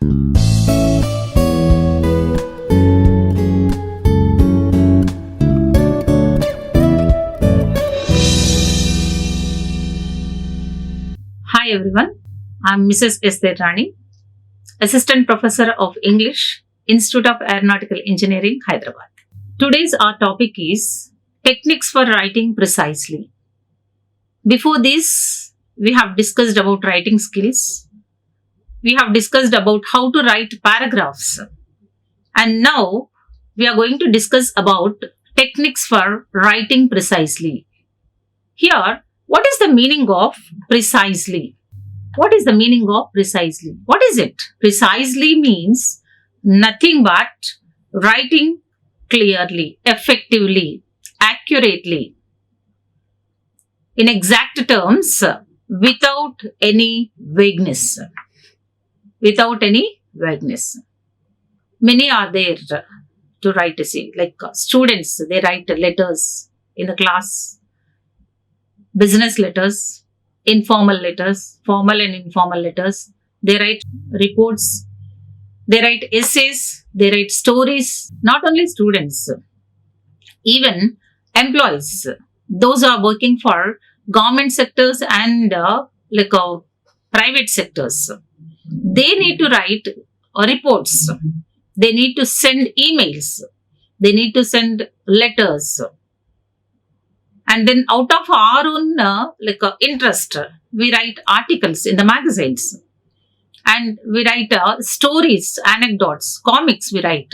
Hi everyone, I'm Mrs. Esther Rani, Assistant Professor of English, Institute of Aeronautical Engineering, Hyderabad. Today's our topic is Techniques for Writing Precisely. Before this, we have discussed about writing skills. We have discussed about how to write paragraphs. And now we are going to discuss about techniques for writing precisely. Here, what is the meaning of precisely? What is the meaning of precisely? What is it? Precisely means nothing but writing clearly, effectively, accurately, in exact terms, without any vagueness. Without any vagueness. Many are there to write essay, like students, they write letters in the class, business letters, informal letters, formal and informal letters. They write reports, they write essays, they write stories. Not only students, even employees, those are working for government sectors and private sectors. They need to write reports. They need to send emails. They need to send letters. And then out of our own interest, we write articles in the magazines. And we write stories, anecdotes, comics we write.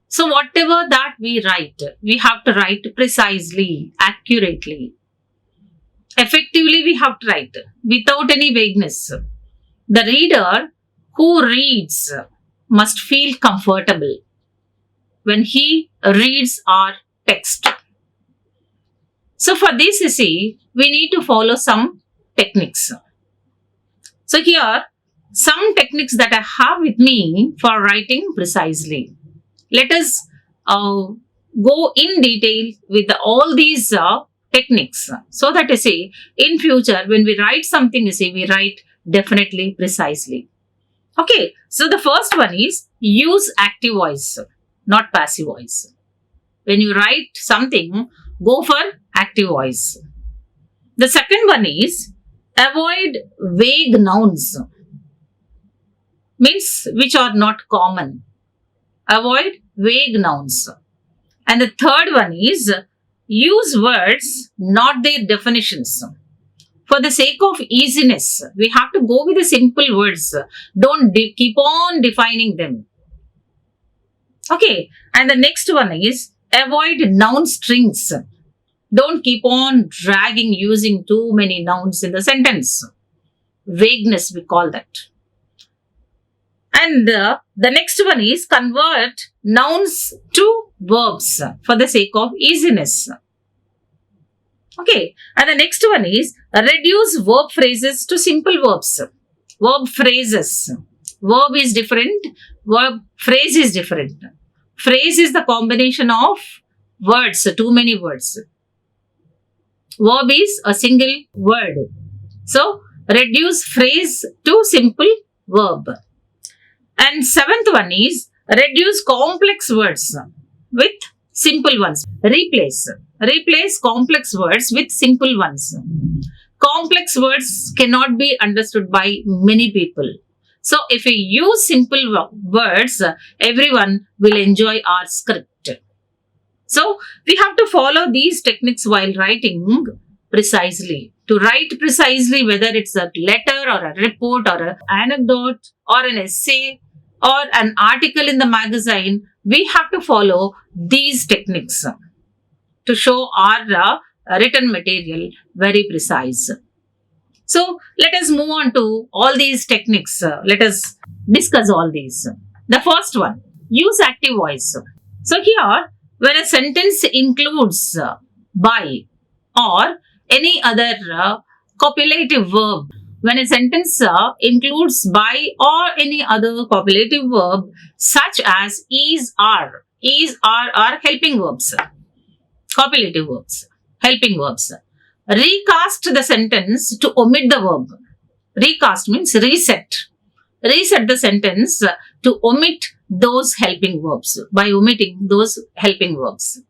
So whatever that we write, we have to write precisely, accurately. Effectively we have to write without any vagueness. The reader who reads must feel comfortable when he reads our text. So for this, you see, we need to follow some techniques. So here, some techniques that I have with me for writing precisely. Let us go in detail with all these techniques, so that you see, in future, when we write something, you see, we write definitely precisely. Okay, so the first one is use active voice, not passive voice. When you write something, go for active voice. The second one is avoid vague nouns, means which are not common. Avoid vague nouns. And the third one is use words, not their definitions. For the sake of easiness, we have to go with the simple words. Don't keep on defining them. Okay, and the next one is avoid noun strings. Don't keep on dragging using too many nouns in the sentence. Vagueness, we call that. And the next one is convert nouns to verbs for the sake of easiness. Okay, and the next one is reduce verb phrases to simple verbs. Verb phrases. Verb is different. Verb phrase is different. Phrase is the combination of words, too many words. Verb is a single word. So, reduce phrase to simple verb. And seventh one is reduce complex words with simple ones. Replace complex words with simple ones. Complex words cannot be understood by many people. So, if we use simple words, everyone will enjoy our script. So, we have to follow these techniques while writing precisely. To write precisely, whether it's a letter or a report or an anecdote or an essay or an article in the magazine, we have to follow these techniques to show our written material very precise. So, let us move on to all these techniques. Let us discuss all these. The first one, use active voice. So, here, when a sentence includes by or any other copulative verb, when a sentence includes by or any other copulative verb such as is, are helping verbs, copulative verbs, helping verbs. Recast the sentence to omit the verb. Recast means reset. reset the sentence to omit those helping verbs, by omitting those helping verbs.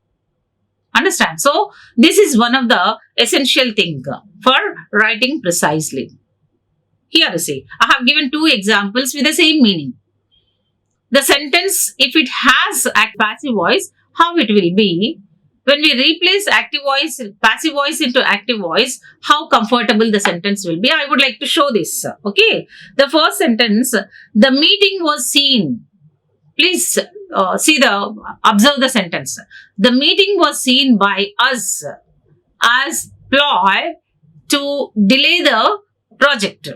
Understand? So, this is one of the essential things for writing precisely. Here, see, I have given two examples with the same meaning. The sentence, if it has passive voice, how it will be? When we replace active voice, passive voice into active voice, how comfortable the sentence will be. I would like to show this. Okay. The first sentence, the meeting was seen. Please observe the sentence. The meeting was seen by us as ploy to delay the project.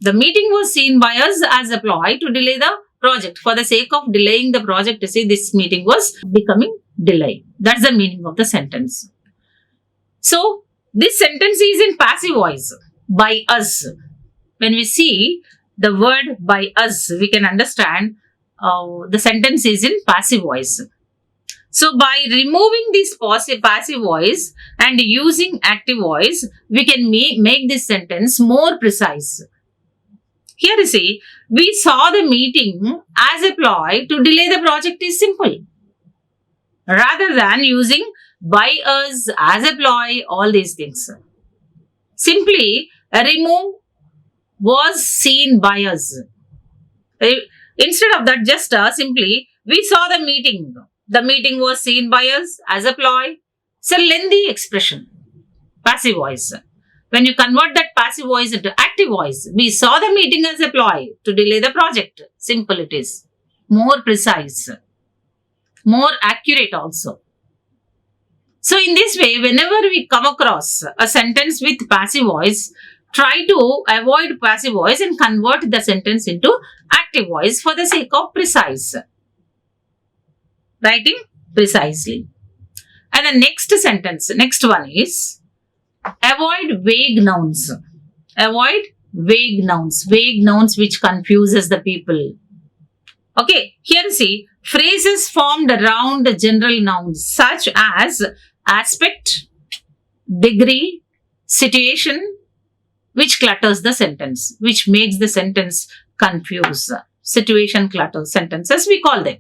The meeting was seen by us as a ploy to delay the project. For the sake of delaying the project, you see, this meeting was becoming delayed. That's the meaning of the sentence. So, this sentence is in passive voice, by us. When we see the word by us, we can understand the sentence is in passive voice. So, by removing this passive voice and using active voice, we can make this sentence more precise. Here you see, we saw the meeting as a ploy to delay the project is simple. Rather than using by us, as a ploy, all these things. Simply remove was seen by us. Instead of that, just simply, we saw the meeting. The meeting was seen by us as a ploy. It's a lengthy expression. Passive voice. When you convert that passive voice into active voice, we saw the meeting as a ploy to delay the project. Simple it is. More precise. More accurate also. So in this way, whenever we come across a sentence with passive voice, try to avoid passive voice and convert the sentence into active voice for the sake of precise. Writing precisely. And the next sentence, next one is avoid vague nouns. Avoid vague nouns. Vague nouns which confuses the people. Okay, here see, phrases formed around general nouns such as aspect, degree, situation, which clutters the sentence, which makes the sentence confuse. Situation clutters sentences, we call them.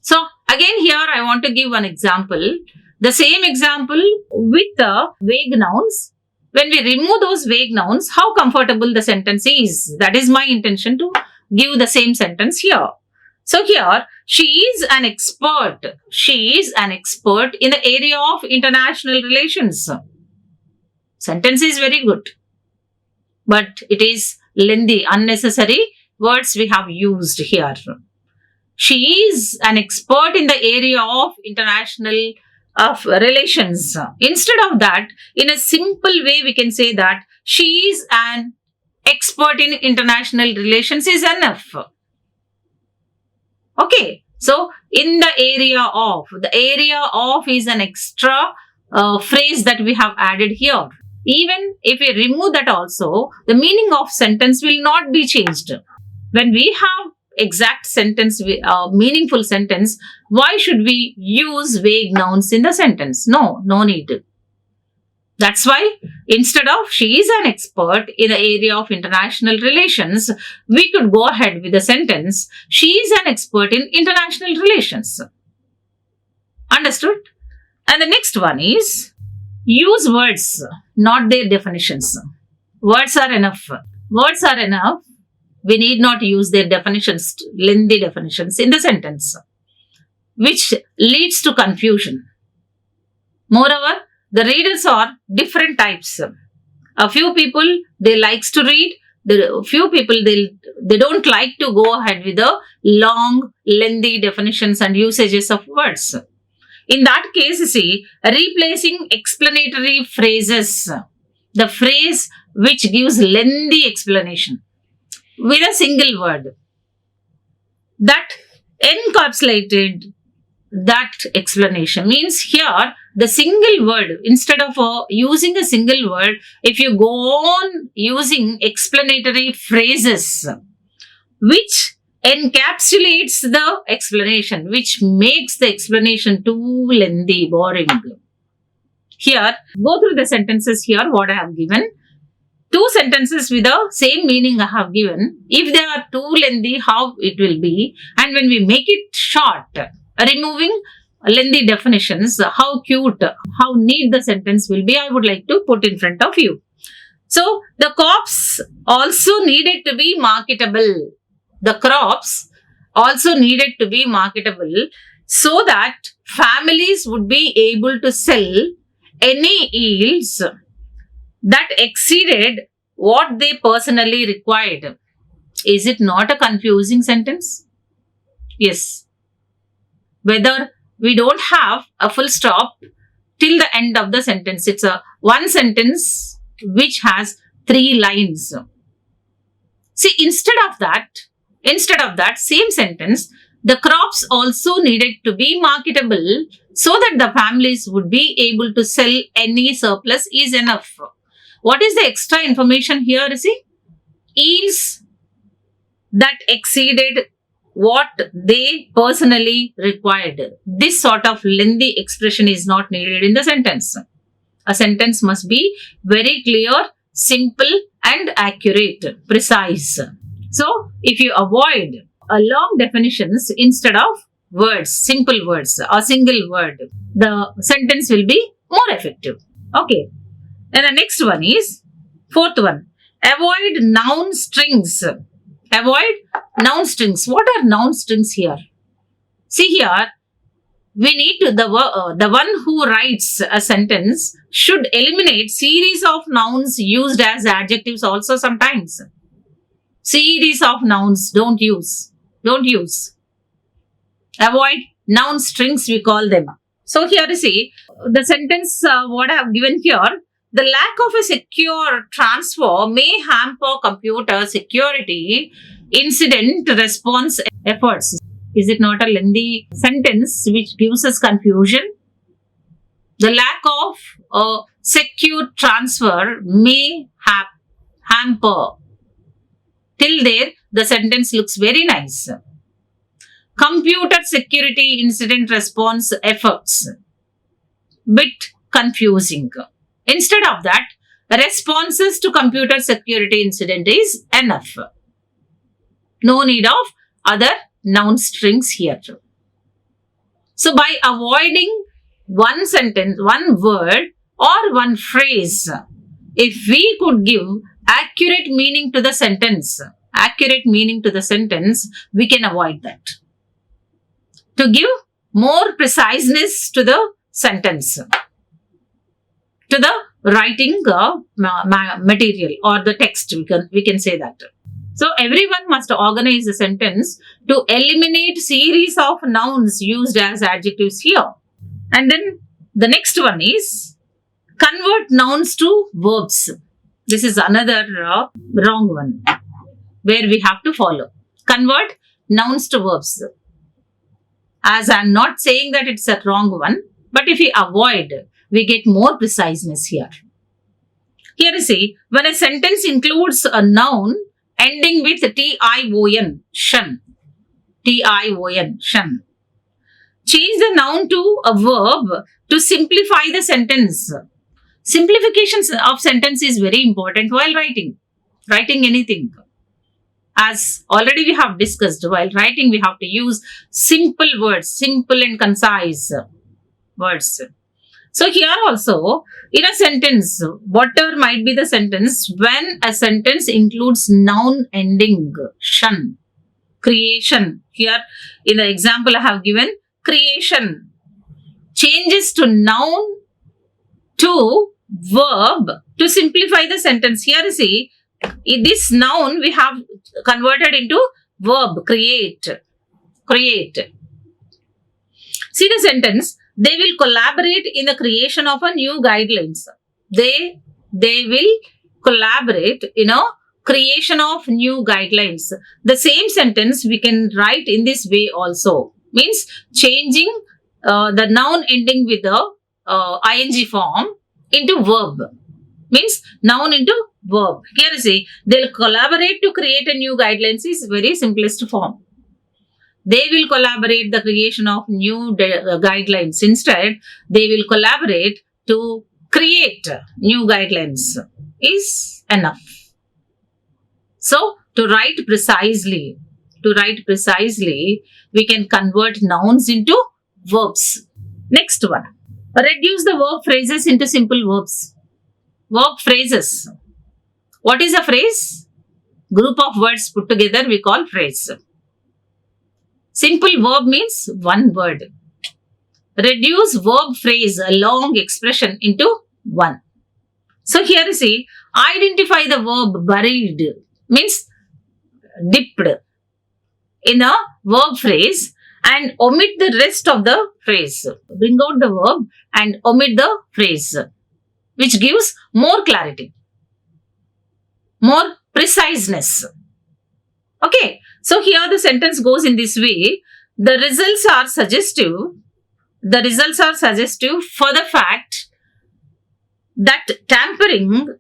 So, again here I want to give one example. The same example with the vague nouns. When we remove those vague nouns, how comfortable the sentence is. That is my intention to give the same sentence here. So here, she is an expert. She is an expert in the area of international relations. Sentence is very good. But it is lengthy, unnecessary words we have used here. She is an expert in the area of international relations. Instead of that, in a simple way, we can say that she is an expert in international relations is enough. Okay. So, in the area of is an extra phrase that we have added here. Even if we remove that also, the meaning of sentence will not be changed. When we have exact sentence, meaningful sentence, why should we use vague nouns in the sentence? No need. That's why instead of she is an expert in the area of international relations, we could go ahead with the sentence, she is an expert in international relations. Understood? And the next one is, use words, not their definitions. Words are enough. Words are enough. We need not use their definitions, lengthy definitions in the sentence, which leads to confusion. Moreover, the readers are different types. A few people, they likes to read. A few people, they don't like to go ahead with the long, lengthy definitions and usages of words. In that case, you see, replacing explanatory phrases, the phrase which gives lengthy explanation, with a single word that encapsulated that explanation. Means here, the single word, instead of using a single word, if you go on using explanatory phrases, which encapsulates the explanation, which makes the explanation too lengthy, boring. Here, go through the sentences here, what I have given. two sentences with the same meaning I have given. If they are too lengthy, how it will be? And when we make it short, removing lengthy definitions, how cute, how neat the sentence will be, I would like to put in front of you. So, the crops also needed to be marketable. The crops also needed to be marketable so that families would be able to sell any yields that exceeded what they personally required. Is it not a confusing sentence? Yes. Whether we don't have a full stop till the end of the sentence. It's a one sentence which has 3 lines. See, instead of that same sentence, the crops also needed to be marketable so that the families would be able to sell any surplus is enough. What is the extra information here? See, yields that exceeded what they personally required. This sort of lengthy expression is not needed in the sentence. A sentence must be very clear, simple and accurate, precise. So, if you avoid long definitions instead of words, simple words or single word, the sentence will be more effective. Okay. And the next one is, fourth one, avoid noun strings. Avoid noun strings. What are noun strings here? See here, we need to, the one who writes a sentence should eliminate series of nouns used as adjectives also sometimes. Series of nouns, don't use. Avoid noun strings, we call them. So here you see, the sentence what I have given here, the lack of a secure transfer may hamper computer security incident response efforts. Is it not a lengthy sentence which gives us confusion? The lack of a secure transfer may hamper. Till there, the sentence looks very nice. Computer security incident response efforts. Bit confusing. Instead of that, responses to computer security incident is enough. No need of other noun strings here. So, by avoiding one sentence, one word or one phrase, if we could give accurate meaning to the sentence, we can avoid that. To give more preciseness to the sentence, to the writing material or the text, we can say that. So, everyone must organize a sentence to eliminate series of nouns used as adjectives here. And then the next one is convert nouns to verbs. This is another wrong one where we have to follow. Convert nouns to verbs. As I am not saying that it's a wrong one, but if we avoid, we get more preciseness here. Here you see, when a sentence includes a noun ending with T-I-O-N, shun. T-I-O-N, shun. Change the noun to a verb to simplify the sentence. Simplification of sentence is very important while writing anything. As already we have discussed, while writing we have to use simple words, simple and concise words. So here also, in a sentence, whatever might be the sentence, when a sentence includes noun ending, shun, creation. Here in the example I have given, creation changes to noun to verb to simplify the sentence. Here you see, this noun we have converted into verb, create. See the sentence, they will collaborate in the creation of a new guidelines. They will collaborate in a creation of new guidelines. The same sentence we can write in this way also. Means changing the noun ending with the ing form into verb. Means noun into verb. Here you see, they'll collaborate to create a new guidelines is very simplest form. They will collaborate the creation of new guidelines. Instead, they will collaborate to create new guidelines is enough. So to write precisely, we can convert nouns into verbs. Next one. Reduce the verb phrases into simple verbs. Verb phrases. What is a phrase? Group of words put together we call phrase. Simple verb means one word. Reduce verb phrase, a long expression, into one. So here you see, identify the verb buried means dipped in a verb phrase and omit the rest of the phrase. Bring out the verb and omit the phrase, which gives more clarity, more preciseness. Okay, so here the sentence goes in this way. The results are suggestive. The results are suggestive for the fact that tampering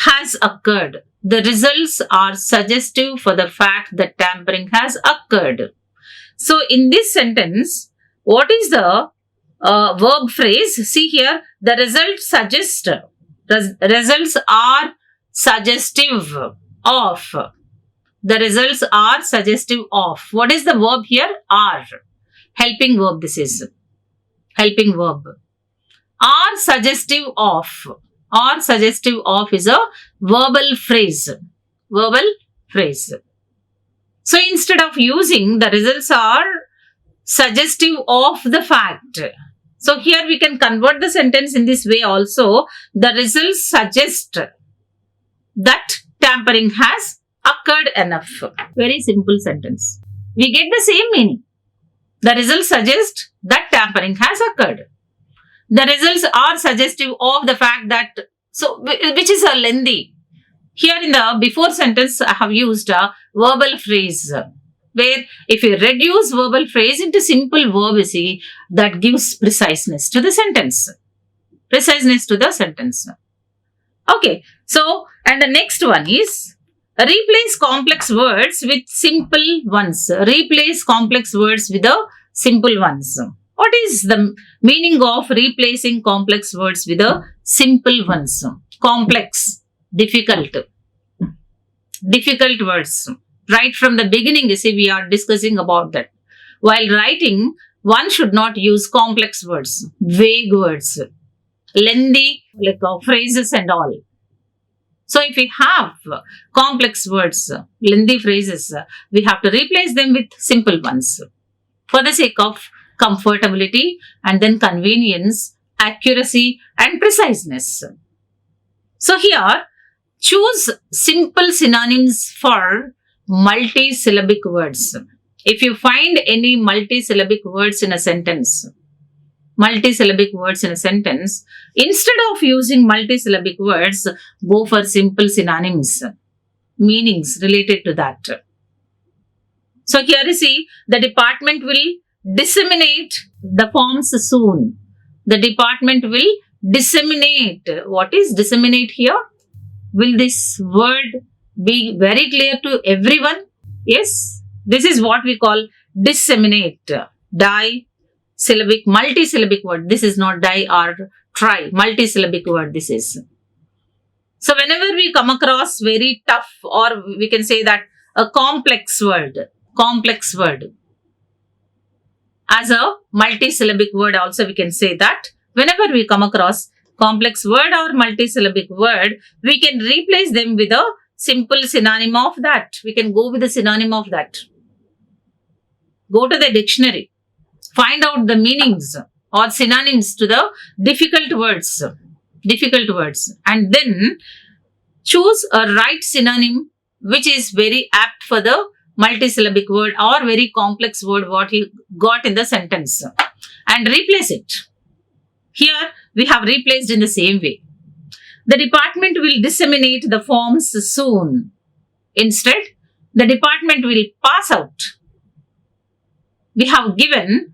has occurred. The results are suggestive for the fact that tampering has occurred. So in this sentence, what is the verb phrase? See here, the results suggest. Results are suggestive of. The results are suggestive of. What is the verb here? Are. Helping verb this is. Helping verb. Are suggestive of. Are suggestive of is a verbal phrase. Verbal phrase. So instead of using the results are suggestive of the fact. So here we can convert the sentence in this way also. The results suggest that tampering has occurred enough. Very simple sentence. We get the same meaning. The results suggest that tampering has occurred. The results are suggestive of the fact that, so which is a lengthy. Here in the before sentence I have used a verbal phrase, where if you reduce verbal phrase into simple verb, you see, that gives preciseness to the sentence. Preciseness to the sentence. Okay, so and the next one is replace complex words with simple ones. Replace complex words with the simple ones. What is the meaning of replacing complex words with the simple ones? Complex, difficult. Difficult words. Right from the beginning, you see, we are discussing about that. While writing, one should not use complex words, vague words, lengthy like phrases and all. So if we have complex words, lengthy phrases, we have to replace them with simple ones for the sake of comfortability and then convenience, accuracy and preciseness. So here, choose simple synonyms for multi-syllabic words. If you find any multi-syllabic words in a sentence, instead of using multi-syllabic words, go for simple synonyms, meanings related to that. So here you see, the department will disseminate the forms soon. The department will disseminate. What is disseminate here? Will this word be very clear to everyone? Yes. This is what we call disseminate. Di-syllabic, multi-syllabic word. This is not di or tri. Multi-syllabic word this is. So whenever we come across very tough, or we can say that a complex word. As a multi-syllabic word also we can say that whenever we come across complex word or multi-syllabic word, we can replace them with a simple synonym of that. We can go with a synonym of that. Go to the dictionary. Find out the meanings or synonyms to the difficult words. And then choose a right synonym which is very apt for the multi-syllabic word or very complex word what you got in the sentence and replace it. Here we have replaced in the same way. The department will disseminate the forms soon. Instead, the department will pass out. We have given,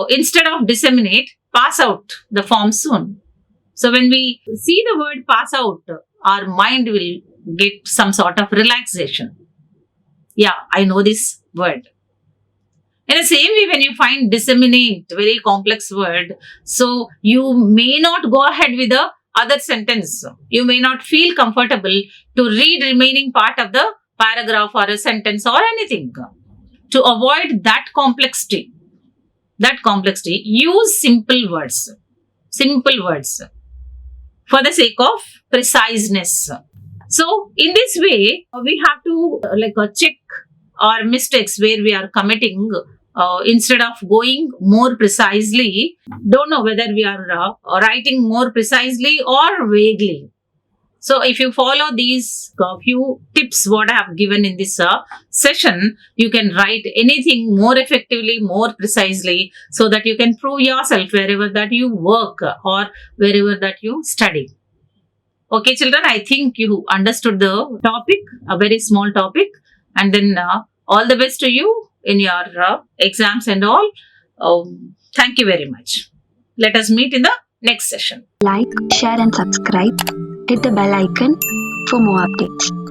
instead of disseminate, pass out the forms soon. So when we see the word pass out, our mind will get some sort of relaxation. Yeah, I know this word. In the same way, when you find disseminate, very complex word, so you may not go ahead with the other sentence, you may not feel comfortable to read remaining part of the paragraph or a sentence or anything. To avoid that complexity, use simple words for the sake of preciseness. So in this way, we have to check our mistakes where we are committing. Instead of going more precisely, don't know whether we are writing more precisely or vaguely. So if you follow these few tips what I have given in this session, you can write anything more effectively, more precisely, so that you can prove yourself wherever that you work or wherever that you study. Okay, children, I think you understood the topic, a very small topic, and then all the best to you in your exams and all. Thank you very much. Let us meet in the next session. Like, share and subscribe. Hit the bell icon for more updates.